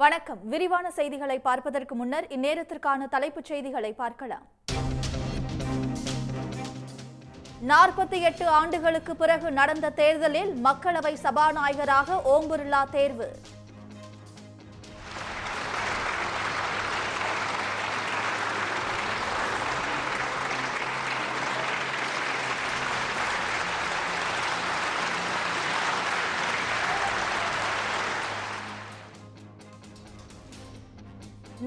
வணக்கம். விரிவான செய்திகளை பார்ப்பதற்கு முன்னர் இந்நேரத்திற்கான தலைப்புச் செய்திகளை பார்க்கலாம். 48 ஆண்டுகளுக்கு பிறகு நடந்த தேர்தலில் மக்களவை சபாநாயகராக ஓம் பிர்லா தேர்வு.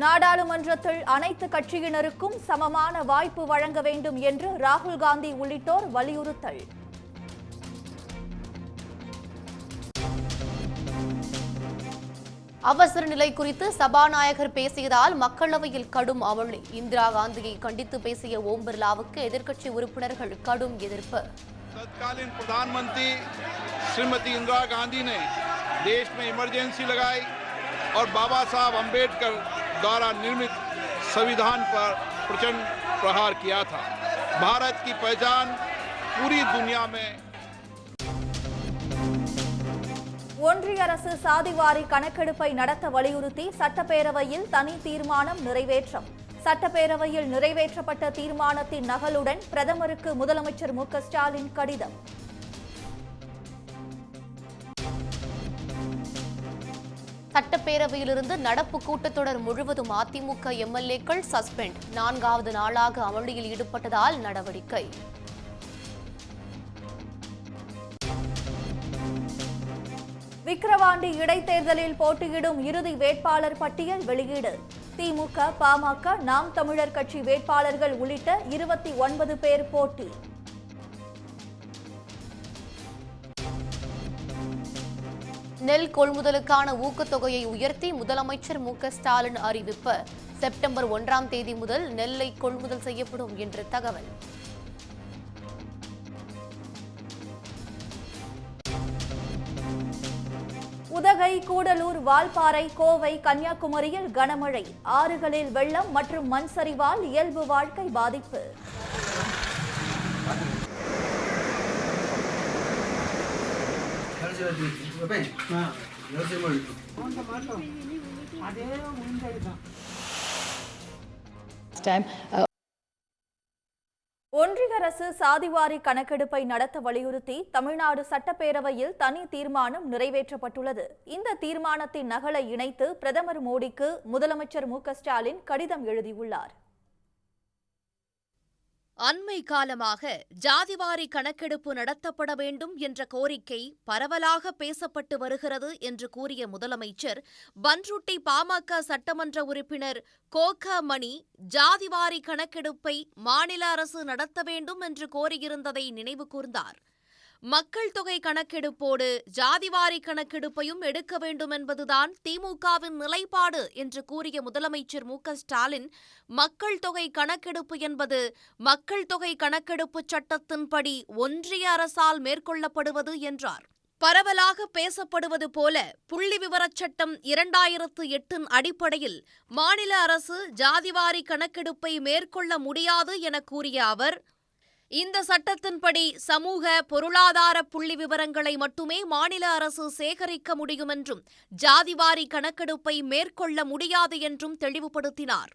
நாடாளுமன்றத்தில் அனைத்து கட்சியினருக்கும் சமமான வாய்ப்பு வழங்க வேண்டும் என்று ராகுல் காந்தி உள்ளிட்டோர் வலியுறுத்தல். அவசர நிலை குறித்து சபாநாயகர் பேசியதால் மக்களவையில் கடும் அமளி. இந்திரா காந்தியை கண்டித்து பேசிய ஓம் பிர்லாவுக்கு எதிர்க்கட்சி உறுப்பினர்கள் கடும் எதிர்ப்பு. तत्कालीन प्रधानमंत्री श्रीमती इंदिरा गांधी ने देश में इमरजेंसी लगाई और बाबा साहब अम्बेडकर द्वारा निर्मित संविधान पर प्रचंड प्रहार किया था। भारत की पहचान पूरी दुनिया में ஒன்றிய அரசு சாதிவாரி கணக்கெடுப்பை நடத்த வலியுறுத்தி சட்டப்பேரவையில் தனி தீர்மானம் நிறைவேற்றம். சட்டப்பேரவையில் நிறைவேற்றப்பட்ட தீர்மானத்தின் நகலுடன் பிரதமருக்கு முதலமைச்சர் மு க ஸ்டாலின் கடிதம். சட்டப்பேரவையிலிருந்து நடப்பு கூட்டத்தொடர் முழுவதும் அதிமுக எம்எல்ஏக்கள் சஸ்பெண்ட். 4வது நாளாக அமளியில் ஈடுபட்டதால் நடவடிக்கை. விக்கிரவாண்டி இடைத்தேர்தலில் போட்டியிடும் இறுதி வேட்பாளர் பட்டியல் வெளியீடு. திமுக, பாமக, நாம் தமிழர் கட்சி வேட்பாளர்கள் உள்ளிட்ட 29 பேர் போட்டி. நெல் கொள்முதலுக்கான ஊக்கத்தொகையை உயர்த்தி முதலமைச்சர் மு க ஸ்டாலின் அறிவிப்பு. செப்டம்பர் 1ஆம் தேதி முதல் நெல்லை கொள்முதல் செய்யப்படும் என்று தகவல். உதகை, கூடலூர், வால்பாறை, கோவை, கன்னியாகுமரியில் கனமழை. ஆறுகளில் வெள்ளம் மற்றும் மண் சரிவால் இயல்பு வாழ்க்கை பாதிப்பு. ஒன்றிய அரசு சாதிவாரி கணக்கெடுப்பை நடத்த வலியுறுத்தி தமிழ்நாடு சட்டப்பேரவையில் தனி தீர்மானம் நிறைவேற்றப்பட்டுள்ளது. இந்த தீர்மானத்தின் நகலை இணைத்து பிரதமர் மோடிக்கு முதலமைச்சர் மு க ஸ்டாலின் கடிதம் எழுதியுள்ளார். அண்மை காலமாக ஜாதிவாரி கணக்கெடுப்பு நடத்தப்பட வேண்டும் என்ற கோரிக்கை பரவலாக பேசப்பட்டு வருகிறது என்று கூறிய முதலமைச்சர், பன்ருட்டி பாமக சட்டமன்ற உறுப்பினர் கோக மணி ஜாதிவாரி கணக்கெடுப்பை மாநில அரசு நடத்த வேண்டும் என்று கோரியிருந்ததை நினைவு கூர்ந்தார். மக்கள் தொகை கணக்கெடுப்போடு ஜாதிவாரி கணக்கெடுப்பையும் எடுக்க வேண்டும் என்பதுதான் திமுகவின் நிலைப்பாடு என்று கூறிய முதலமைச்சர் மு க ஸ்டாலின், மக்கள் தொகை கணக்கெடுப்பு என்பது மக்கள் தொகை கணக்கெடுப்பு சட்டத்தின்படி ஒன்றிய அரசால் மேற்கொள்ளப்படுவது என்றார். பரவலாக பேசப்படுவது போல புள்ளிவிவரச் சட்டம் 2008 அடிப்படையில் மாநில அரசு ஜாதிவாரி கணக்கெடுப்பை மேற்கொள்ள முடியாது என கூறிய அவர், இந்த சட்டத்தின்படி சமூக பொருளாதார புள்ளி விவரங்களை மட்டுமே மாநில அரசு சேகரிக்க முடியும் என்றும் ஜாதிவாரி கணக்கெடுப்பை மேற்கொள்ள முடியாது என்றும் தெளிவுபடுத்தினார்.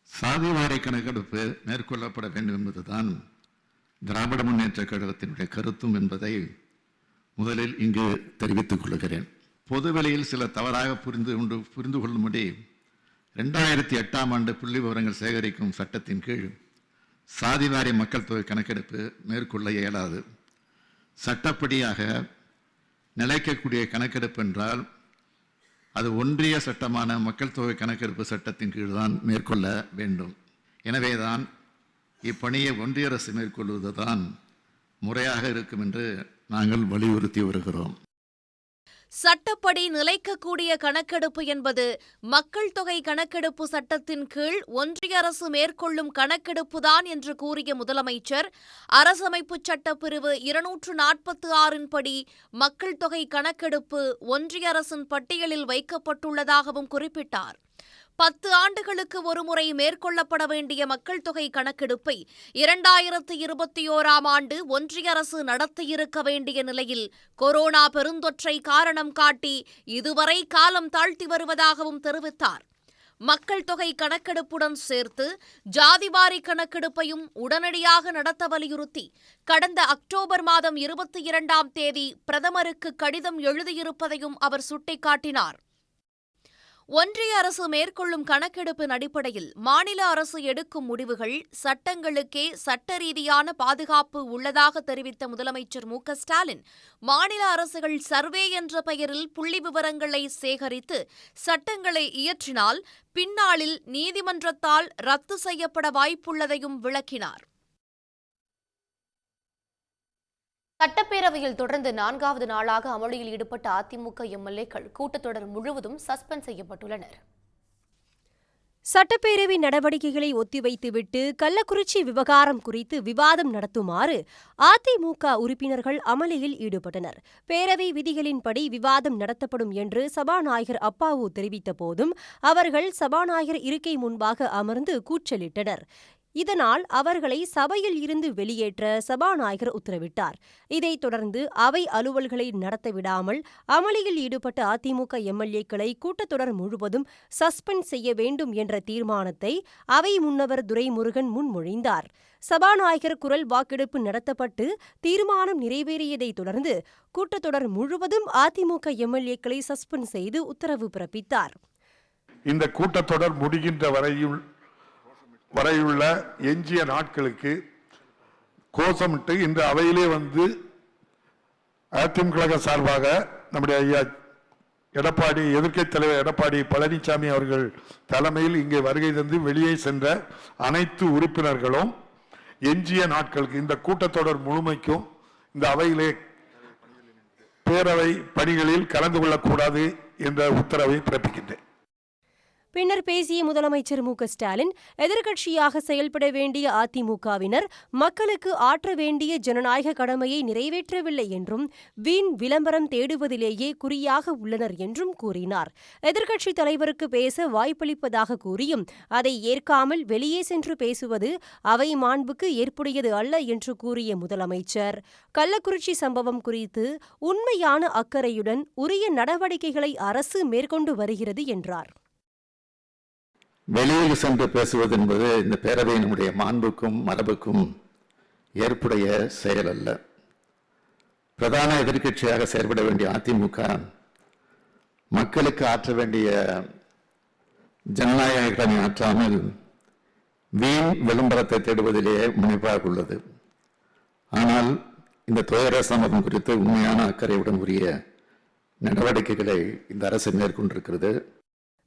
சாதிவாரி கணக்கெடுப்பு மேற்கொள்ளப்பட வேண்டும் என்பதுதான் திராவிட முன்னேற்ற கழகத்தினுடைய கருத்தும் என்பதை முதலில் இங்கு தெரிவித்துக் கொள்கிறேன். பொதுவெளியில் சில தவறாக புரிந்து கொள்ளும்படி 2008ஆம் ஆண்டு புள்ளி விவரங்கள் சேகரிக்கும் சட்டத்தின் கீழ் சாதிவாரி மக்கள் தொகை கணக்கெடுப்பு மேற்கொள்ள இயலாது. சட்டப்படியாக நிலைக்கக்கூடிய கணக்கெடுப்பு என்றால் அது ஒன்றிய சட்டமான மக்கள் தொகை கணக்கெடுப்பு சட்டத்தின் கீழ் தான் மேற்கொள்ள வேண்டும். எனவேதான் இப்பணியை ஒன்றிய அரசு மேற்கொள்வதுதான் முறையாக இருக்கும் என்று நாங்கள் வலியுறுத்தி வருகிறோம். சட்டப்படி நிலைக்கக்கூடிய கணக்கெடுப்பு என்பது மக்கள் தொகை கணக்கெடுப்பு சட்டத்தின் கீழ் ஒன்றிய அரசு மேற்கொள்ளும் கணக்கெடுப்புதான் என்று கூறிய முதலமைச்சர், அரசமைப்பு சட்டப்பிரிவு 246 படி மக்கள் தொகை கணக்கெடுப்பு ஒன்றிய அரசின் பட்டியலில் வைக்கப்பட்டுள்ளதாகவும் குறிப்பிட்டார். 10 ஆண்டுகளுக்கு ஒருமுறை மேற்கொள்ளப்பட வேண்டிய மக்கள் தொகை கணக்கெடுப்பை 2021ஆம் ஆண்டு ஒன்றிய அரசு நடத்தியிருக்க வேண்டிய நிலையில் கொரோனா பெருந்தொற்றை காரணம் காட்டி இதுவரை காலம் தாழ்த்தி வருவதாகவும் தெரிவித்தார். மக்கள் தொகை கணக்கெடுப்புடன் சேர்த்து ஜாதிவாரி கணக்கெடுப்பையும் உடனடியாக நடத்த வலியுறுத்தி கடந்த அக்டோபர் மாதம் 22ஆம் தேதி பிரதமருக்கு கடிதம் எழுதியிருப்பதையும் அவர் சுட்டிக்காட்டினார். ஒன்றிய அரசு மேற்கொள்ளும் கணக்கெடுப்பின் அடிப்படையில் மாநில அரசு எடுக்கும் முடிவுகள் சட்டங்களுக்கே சட்ட ரீதியான பாதுகாப்பு உள்ளதாக தெரிவித்த முதலமைச்சர் மு.க.ஸ்டாலின், மாநில அரசுகள் சர்வே என்ற பெயரில் புள்ளி விவரங்களை சேகரித்து சட்டங்களை இயற்றினால் பின்னாளில் நீதிமன்றத்தால் ரத்து செய்யப்பட வாய்ப்புள்ளதையும் விளக்கினார். சட்டப்பேரவையில் தொடர்ந்து 4வது நாளாக அமளியில் ஈடுபட்ட அதிமுக எம்எல்ஏக்கள் கூட்டத்தொடர் முழுவதும் சஸ்பெண்ட் செய்யப்பட்டுள்ளனர். சட்டப்பேரவை நடவடிக்கைகளை ஒத்திவைத்துவிட்டு கள்ளக்குறிச்சி விவகாரம் குறித்து விவாதம் நடத்துமாறு அதிமுக உறுப்பினர்கள் அமளியில் ஈடுபட்டனர். பேரவை விதிகளின்படி விவாதம் நடத்தப்படும் என்று சபாநாயகர் அப்பாவு தெரிவித்த போதும் அவர்கள் சபாநாயகர் இருக்கை முன்பாக அமர்ந்து கூச்சலிட்டனர். இதனால் அவர்களை சபையில் இருந்து வெளியேற்ற சபாநாயகர் உத்தரவிட்டார். இதைத் தொடர்ந்து அவை அலுவல்களை நடத்தவிடாமல் அமளியில் ஈடுபட்ட அதிமுக எம்எல்ஏக்களை கூட்டத்தொடர் முழுவதும் சஸ்பெண்ட் செய்ய வேண்டும் என்ற தீர்மானத்தை அவை முன்னவர் துரைமுருகன் முன்மொழிந்தார். சபாநாயகர் குரல் வாக்கெடுப்பு நடத்தப்பட்டு தீர்மானம் நிறைவேறியதைத் தொடர்ந்து கூட்டத்தொடர் முழுவதும் அதிமுக எம்எல்ஏக்களை சஸ்பெண்ட் செய்து உத்தரவு பிறப்பித்தார். இந்த கூட்டத்தொடர் முடிகின்ற வரையுள்ள எஞ்சிய நாட்களுக்கு கோஷமிட்டு இந்த அவையிலே வந்து அதிமுக சார்பாக நம்முடைய ஐயா எதிர்க்கட்சித் தலைவர் எடப்பாடி பழனிசாமி அவர்கள் தலைமையில் இங்கே வருகை தந்து வெளியே சென்ற அனைத்து உறுப்பினர்களும் எஞ்சிய நாட்களுக்கு இந்த கூட்டத்தொடர் முழுமைக்கும் இந்த அவையிலே பேரவை பணிகளில் கலந்து கொள்ளக்கூடாது என்ற உத்தரவை பிறப்பிக்கின்றேன். பின்னர் பேசிய முதலமைச்சர் மு.க.ஸ்டாலின், எதிர்க்கட்சியாக செயல்பட வேண்டிய அதிமுகவினர் மக்களுக்கு ஆற்ற வேண்டிய ஜனநாயக கடமையை நிறைவேற்றவில்லை என்றும் வீண் விளம்பரம் தேடுவதிலேயே குறியாக உள்ளனர் என்றும் கூறினார். எதிர்க்கட்சித் தலைவருக்கு பேச வாய்ப்பளிப்பதாக கூறியும் அதை ஏற்காமல் வெளியே சென்று பேசுவது அவை மாண்புக்கு ஏற்புடையது அல்ல என்று கூறிய முதலமைச்சர், கள்ளக்குறிச்சி சம்பவம் குறித்து உண்மையான அக்கறையுடன் உரிய நடவடிக்கைகளை அரசு மேற்கொண்டு வருகிறது என்றார். வெளியில் சென்று பேசுவது என்பது இந்த பேரவையினுடைய மாண்புக்கும் மரபுக்கும் ஏற்புடைய செயல் அல்ல. பிரதான எதிர்க்கட்சியாக செயல்பட வேண்டிய அதிமுக மக்களுக்கு ஆற்ற வேண்டிய ஜனநாயக கடமை ஆற்றாமல் வீண் விளம்பரத்தை தேடுவதிலேயே முனைப்பாக உள்ளது. ஆனால் இந்த துயர சம்பவம் குறித்து உண்மையான அக்கறையுடன் உரிய நடவடிக்கைகளை இந்த அரசு மேற்கொண்டிருக்கிறது.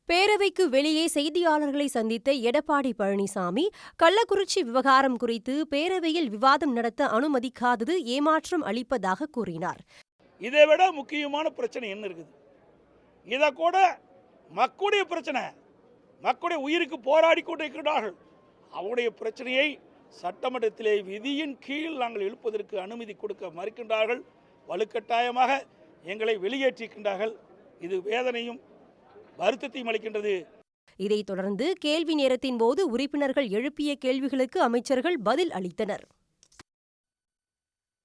பேரவைக்கு வெளியே செய்தியாளர்களை சந்தித்த எடப்பாடி பழனிசாமி, கள்ளக்குறிச்சி விவகாரம் குறித்து பேரவையில் விவாதம் நடத்த அனுமதிக்காதது ஏமாற்றம் அளிப்பதாக கூறினார். இதை விட முக்கியமான பிரச்சனை என்ன இருக்குது? இதை கூட மக்களுடைய பிரச்சனை, மக்களுடைய உயிருக்கு போராடி கொண்டிருக்கிறார்கள். அவருடைய பிரச்சனையை சட்டமன்றத்திலே விதியின் கீழ் நாங்கள் எழுப்பதற்கு அனுமதி கொடுக்க மறுக்கின்றார்கள். வலுக்கட்டாயமாக எங்களை வெளியேற்றிருக்கின்றார்கள். இது வேதனையும் வருத்தத்தையும் அளிக்கின்றது. இதைத் தொடர்ந்து கேள்வி நேரத்தின் போது உறுப்பினர்கள் எழுப்பிய கேள்விகளுக்கு அமைச்சர்கள் பதில் அளித்தனர்.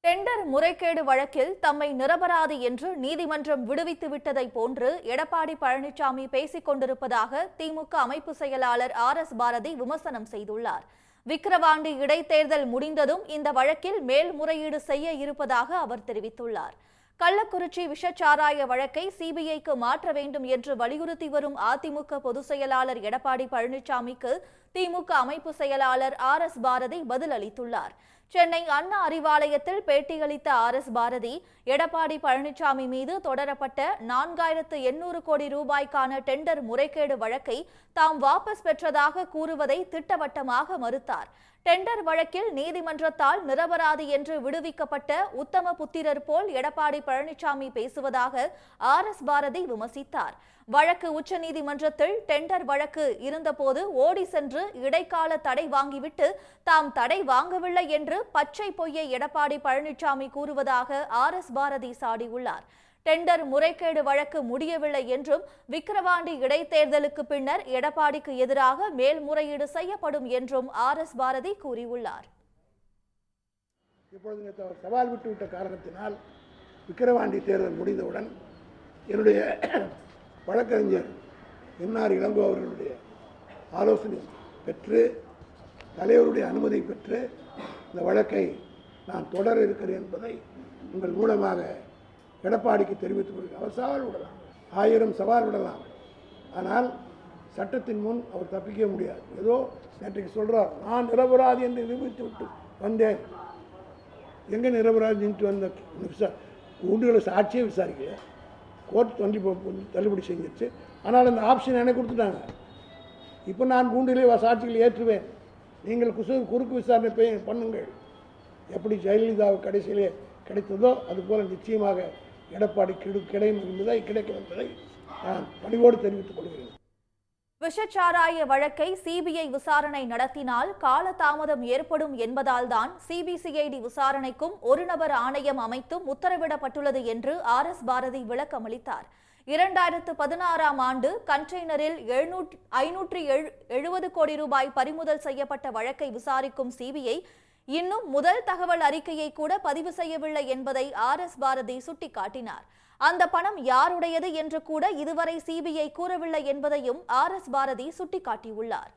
டெண்டர் முறைகேடு வழக்கில் தம்மை நிரபராதி என்று நீதிமன்றம் விடுவித்து விட்டதை போன்று எடப்பாடி பழனிசாமி பேசிக் கொண்டிருப்பதாக திமுக அமைப்பு செயலாளர் RS பாரதி விமர்சனம் செய்துள்ளார். விக்கிரவாண்டி இடைத்தேர்தல் முடிந்ததும் இந்த வழக்கில் மேல்முறையீடு செய்ய இருப்பதாக அவர் தெரிவித்துள்ளார். கள்ளக்குறிச்சி விஷச்சாராய வழக்கை சிபிஐக்கு மாற்ற வேண்டும் என்று வலியுறுத்தி வரும் அதிமுக பொதுச் செயலாளர் எடப்பாடி பழனிசாமிக்கு திமுக அமைப்பு செயலாளர் RS பாரதி பதில் அளித்துள்ளார். சென்னை அண்ணா அறிவாலயத்தில் பேட்டியளித்த RS பாரதி, எடப்பாடி பழனிசாமி மீது தொடரப்பட்ட 4800 கோடி ரூபாய்க்கான டெண்டர் முறைகேடு வழக்கை தாம் வாபஸ் பெற்றதாக கூறுவதை திட்டவட்டமாக மறுத்தார். டெண்டர் வழக்கில் நீதிமன்றத்தால் நிரபராதி என்று விடுவிக்கப்பட்ட உத்தம புத்திரர் போல் எடப்பாடி பழனிசாமி பேசுவதாக RS பாரதி விமர்சித்தார். வழக்கு உச்சநீதிமன்றத்தில் டெண்டர் வழக்கு இருந்தபோது ஓடி சென்று இடைக்கால தடை வாங்கிவிட்டு தாம் தடை வாங்கவில்லை என்று பச்சை பொய்யை எடப்பாடி பழனிசாமி கூறுவதாக RS பாரதி சாடியுள்ளார். டெண்டர் முறைகேடு வழக்கு முடியவில்லை என்றும் விக்கிரவாண்டி இடைத்தேர்தலுக்கு பின்னர் எடப்பாடிக்கு எதிராக மேல்முறையீடு செய்யப்படும் என்றும் RS பாரதி கூறியுள்ளார். இப்பொழுது அவர் சவால் விட்டுவிட்ட காரணத்தினால் விக்கிரவாண்டி தேர்தல் முடிந்தவுடன் என்னுடைய வழக்கறிஞர் NR இளங்கோ அவர்களுடைய ஆலோசனை பெற்று தலைவருடைய அனுமதி பெற்று இந்த வழக்கை நான் தொடர இருக்கிறேன் என்பதை உங்கள் மூலமாக எடப்பாடிக்கு தெரிவித்துக் கொள்கிறேன். அவர் சவால் விடலாம், 1000 சவால் விடலாம், ஆனால் சட்டத்தின் முன் அவர் தப்பிக்க முடியாது. ஏதோ நேற்றைக்கு சொல்கிறார், நான் நிரபராதி என்று நிரூபித்து விட்டு வந்தேன். எங்கே நிரபராதின்ட்டு வந்த கூண்டுகளை சாட்சியே விசாரிக்கல, கோர்ட் தள்ளுபடி செஞ்சிருச்சு. ஆனால் அந்த ஆப்ஷன் எனக்கு கொடுத்துட்டாங்க. இப்போ நான் கூண்டிலே சாட்சிகளை ஏற்றுவேன், நீங்கள் குறுக்கு விசாரணை பண்ணுங்கள். எப்படி ஜெயலலிதாவுக்கு கடைசியிலே கிடைத்ததோ அதுபோல நிச்சயமாக எடப்பாடி கிடைக்கும் என்பதை நான் பணிவோடு தெரிவித்துக் கொள்கிறேன். விஷச்சாராய வழக்கை CBI விசாரணை நடத்தினால் காலதாமதம் ஏற்படும் என்பதால் தான் CBCID விசாரணைக்கும் ஒரு நபர் ஆணையம் அமைத்தும் உத்தரவிடப்பட்டுள்ளது என்று RS பாரதி விளக்கமளித்தார். 2016ஆம் ஆண்டு கண்டெய்னரில் 570 கோடி ரூபாய் பறிமுதல் செய்யப்பட்ட வழக்கை விசாரிக்கும் CBI இன்னும் முதல் தகவல் அறிக்கையை கூட பதிவு செய்யவில்லை என்பதை RS பாரதி சுட்டிக்காட்டினார். அந்த பணம் யாருடையது என்று கூட இதுவரை CBI கூறவில்லை என்பதையும் RS பாரதி சுட்டிக்காட்டியுள்ளார்.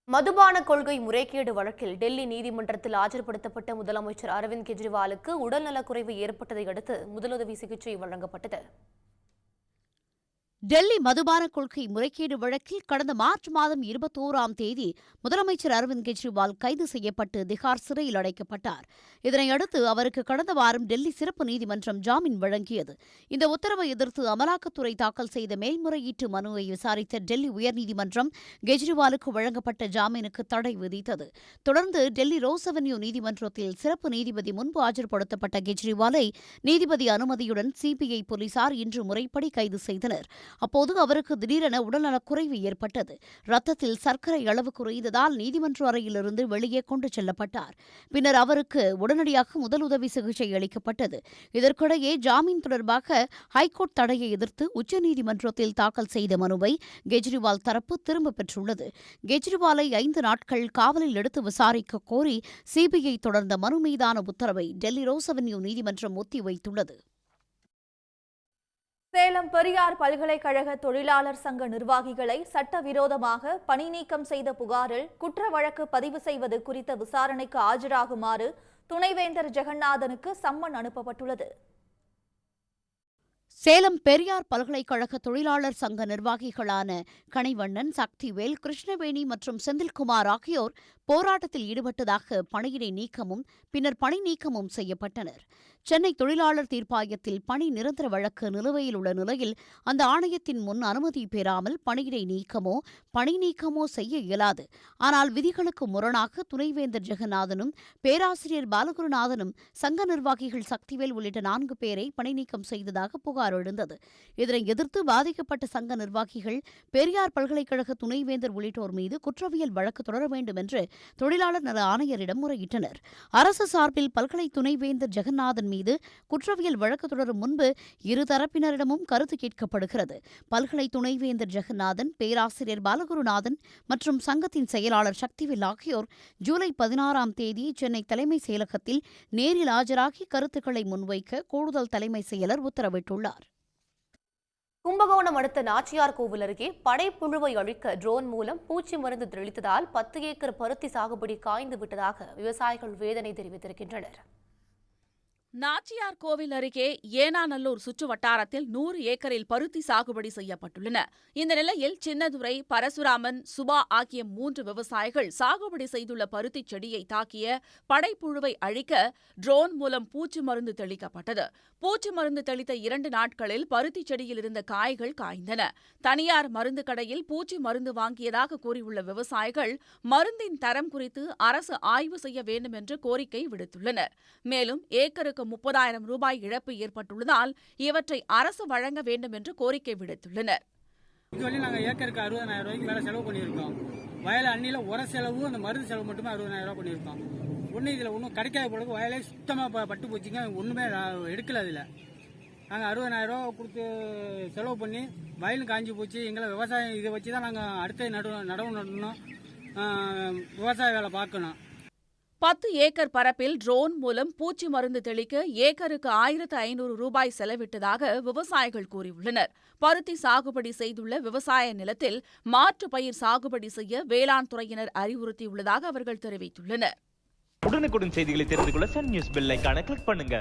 மதுபான கொள்கை முறைகேடு வழக்கில் டெல்லி நீதிமன்றத்தில் ஆஜர்படுத்தப்பட்ட முதலமைச்சர் அரவிந்த் கெஜ்ரிவாலுக்கு உடல்நலக்குறைவு ஏற்பட்டதை அடுத்து முதலுதவி சிகிச்சை வழங்கப்பட்டது. டெல்லி மதுபான கொள்கை முறைகேடு வழக்கில் கடந்த மார்ச் மாதம் 21ஆம் தேதி முதலமைச்சர் அரவிந்த் கெஜ்ரிவால் கைது செய்யப்பட்டு திகார் சிறையில் அடைக்கப்பட்டார். இதனையடுத்து அவருக்கு கடந்த வாரம் டெல்லி சிறப்பு நீதிமன்றம் ஜாமீன் வழங்கியது. இந்த உத்தரவை எதிர்த்து அமலாக்கத்துறை தாக்கல் செய்த மேல்முறையீட்டு மனுவை விசாரித்த டெல்லி உயர்நீதிமன்றம் கெஜ்ரிவாலுக்கு வழங்கப்பட்ட ஜாமீனுக்கு தடை விதித்தது. தொடர்ந்து டெல்லி ரோஸ் அவென்யூ நீதிமன்றத்தில் சிறப்பு நீதிபதி முன்பு ஆஜர்படுத்தப்பட்ட கெஜ்ரிவாலை நீதிபதி அனுமதியுடன் CBI போலீசார் இன்று முறைப்படி கைது செய்தனர். அப்போது அவருக்கு திடீரென உடல்நலக்குறைவு ஏற்பட்டது. ரத்தத்தில் சர்க்கரை அளவு குறைந்ததால் நீதிமன்ற அறையிலிருந்து வெளியே கொண்டு செல்லப்பட்டார். பின்னர் அவருக்கு உடனடியாக முதலுதவி சிகிச்சை அளிக்கப்பட்டது. இதற்கிடையே ஜாமீன் தொடர்பாக ஹைகோர்ட் தடையை எதிர்த்து உச்சநீதிமன்றத்தில் தாக்கல் செய்த மனுவை கெஜ்ரிவால் தரப்பு திரும்பப் பெற்றுள்ளது. கெஜ்ரிவாலை 5 நாட்கள் காவலில் எடுத்து விசாரிக்க கோரி CBI தொடர்ந்த மனு மீதான உத்தரவை டெல்லி ரோஸ் அவென்யூ நீதிமன்றம் ஒத்திவைத்துள்ளது. சேலம் பெரியார் பல்கலைக்கழக தொழிலாளர் சங்க நிர்வாகிகளை சட்டவிரோதமாக பணி நீக்கம் செய்த புகாரில் குற்ற வழக்கு பதிவு செய்வது குறித்த விசாரணைக்கு ஆஜராகுமாறு துணைவேந்தர் ஜெகநாதனுக்கு சம்மன் அனுப்பப்பட்டுள்ளது. சேலம் பெரியார் பல்கலைக்கழக தொழிலாளர் சங்க நிர்வாகிகளான கனிவண்ணன், சக்திவேல், கிருஷ்ணவேணி மற்றும் செந்தில்குமார் ஆகியோர் போராட்டத்தில் ஈடுபட்டதாக பணியிடை நீக்கமும் பின்னர் பணி நீக்கமும் செய்யப்பட்டனர். சென்னை தொழிலாளர் தீர்ப்பாயத்தில் பணி நிரந்தர வழக்கு நிலுவையில் உள்ள நிலையில் அந்த ஆணையத்தின் முன் அனுமதி பெறாமல் பணியிடை நீக்கமோ பணி நீக்கமோ செய்ய இயலாது. ஆனால் விதிகளுக்கு முரணாக துணைவேந்தர் ஜெகநாதனும் பேராசிரியர் பாலகுருநாதனும் சங்க நிர்வாகிகள் சக்திவேல் உள்ளிட்ட 4 பேரை பணி நீக்கம் செய்ததாக புகார் எழுந்தது. இதனை எதிர்த்து பாதிக்கப்பட்ட சங்க நிர்வாகிகள் பெரியார் பல்கலைக்கழக துணைவேந்தர் உள்ளிட்டோர் மீது குற்றவியல் வழக்கு தொடர வேண்டும் என்று தொழிலாளர் நல ஆணையரிடம் முறையிட்டனர். அரசு சார்பில் பல்கலை துணைவேந்தர் ஜெகநாதன் மீது குற்றவியல் வழக்கு தொடரும் முன்பு இருதரப்பினரிடமும் கருத்து கேட்கப்படுகிறது. பல்கலை துணைவேந்தர் ஜெகநாதன், பேராசிரியர் பாலகுருநாதன் மற்றும் சங்கத்தின் செயலாளர் சக்திவேல் ஆகியோர் ஜூலை 16ஆம் தேதி சென்னை தலைமை செயலகத்தில் நேரில் ஆஜராகி கருத்துக்களை முன்வைக்க கூடுதல் தலைமை செயலர் உத்தரவிட்டுள்ளார். கும்பகோணம் அடுத்த நாச்சியார் கோவில் அருகே படைப்புழுவை அழிக்க ட்ரோன் மூலம் பூச்சி மருந்து தெளித்ததால் 10 ஏக்கர் பருத்தி சாகுபடி காய்ந்து விட்டதாக விவசாயிகள் வேதனை தெரிவித்திருக்கின்றனர். நாச்சியார் கோவில் அருகே ஏனாநல்லூர் சுற்று வட்டாரத்தில் 100 ஏக்கரில் பருத்தி சாகுபடி செய்யப்பட்டுள்ளன. இந்த நிலையில் சின்னதுரை, பரசுராமன், சுபா ஆகிய 3 விவசாயிகள் சாகுபடி செய்துள்ள பருத்தி செடியை தாக்கிய படைப்புழுவை அழிக்க ட்ரோன் மூலம் பூச்சி மருந்து தெளிக்கப்பட்டது. பூச்சி மருந்து தெளித்த 2 நாட்களில் பருத்தி செடியில் இருந்த காய்கள் காய்ந்தன. தனியார் மருந்து கடையில் பூச்சி மருந்து வாங்கியதாக கூறியுள்ள விவசாயிகள் மருந்தின் தரம் குறித்து அரசு ஆய்வு செய்ய வேண்டும் என்று கோரிக்கை விடுத்துள்ளனர். மேலும் ஏக்கருக்கு 30,000 ரூபாய் இழப்பு ஏற்பட்டுள்ளதால் இவற்றை அரசு வழங்க வேண்டும் என்று கோரிக்கை விடுத்துள்ளனர். இதுவரை நாங்கள் ஏக்கருக்கு 60,000 ரூபாய்க்கு மேலே செலவு பண்ணியிருக்கோம். வயல் அன்னியில் உர செலவு, அந்த மருந்து செலவு மட்டுமே 60,000 ரூபாய் பண்ணியிருக்கோம். ஒன்றும் இதில் ஒன்றும் கிடைக்காத பிறகு வயலே சுத்தமாக பட்டு போச்சுங்க. ஒன்றுமே எடுக்கல. அதில் நாங்கள் 60,000 ரூபா கொடுத்து செலவு பண்ணி வயலும் காஞ்சி போச்சு. எங்களை விவசாயம் இதை வச்சு தான் நாங்கள் அடுத்த நடவு நடணும், விவசாய வேலை பார்க்கணும். 10 ஏக்கர் பரப்பில் ட்ரோன் மூலம் பூச்சி மருந்து தெளிக்க ஏக்கருக்கு 1,500 ரூபாய் செலவிட்டதாக விவசாயிகள் கூறியுள்ளனர். பருத்தி சாகுபடி செய்துள்ள விவசாய நிலத்தில் மாற்று பயிர் சாகுபடி செய்ய வேளாண் துறையினர் அறிவுறுத்தியுள்ளதாக அவர்கள் தெரிவித்துள்ளனர். உடனுக்குடன் செய்திகளை தெரிந்து கொள்ள சன் நியூஸ் பெல் ஐகானை கிளிக் பண்ணுங்க.